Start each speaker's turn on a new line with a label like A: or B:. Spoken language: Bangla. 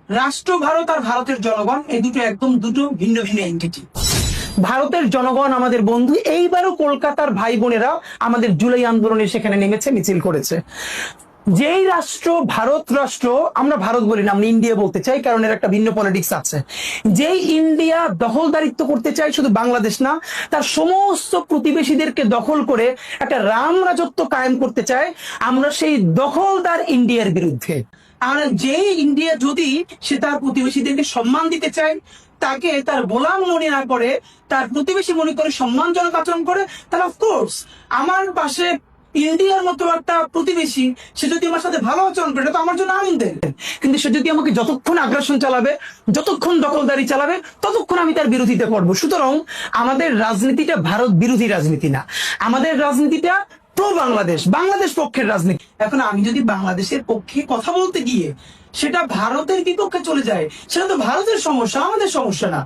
A: রাষ্ট্র ভারত আর ভারতের জনগণ এই দুটো একদম দুটো ভিন্ন ভিন্ন এন্টিটি। ভারতের জনগণ আমাদের বন্ধু, এইবারও কলকাতার ভাই বোনেরা আমাদের জুলাই আন্দোলনে সেখানে নেমেছে, মিছিল করেছে। যেই রাষ্ট্র ভারত রাষ্ট্র, আমরা ভারত বলি না, আমরা ইন্ডিয়া বলতে চাই, কারণ এর একটা ভিন্ন পলিটিক্স আছে। যেই ইন্ডিয়া দখলদারিত্ব করতে চায় শুধু বাংলাদেশ না, তার সমস্ত প্রতিবেশীদেরকে দখল করে একটা রাম রাজত্ব কায়েম করতে চায়, আমরা সেই দখলদার ইন্ডিয়ার বিরুদ্ধে। আর যেই ইন্ডিয়া যদি সে তার প্রতিবেশীদেরকে সম্মান দিতে চায়, তাকে তার গোলাম মনে না করে, তার প্রতিবেশী মনে করে সম্মানজনক আচরণ করে, তাহলে অফকোর্স আমার পাশে ইন্ডিয়ার মতো একটা প্রতিবেশী, সে যদি আমার সাথে ভালো আচরণ করে, এটা তো আমার জন্য আনন্দের। কিন্তু সে যদি আমাকে যতক্ষণ আগ্রাসন চালাবে, যতক্ষণ দখলদারি চালাবে, ততক্ষণ আমি তার বিরোধিতা করবো। সুতরাং আমাদের রাজনীতিটা ভারত বিরোধী রাজনীতি না, আমাদের রাজনীতিটা প্রো বাংলাদেশ, বাংলাদেশ পক্ষের রাজনীতি। এখন আমি যদি বাংলাদেশের পক্ষে কথা বলতে গিয়ে সেটা ভারতের বিপক্ষে চলে যায়, সেটা তো ভারতের সমস্যা, আমাদের সমস্যা না।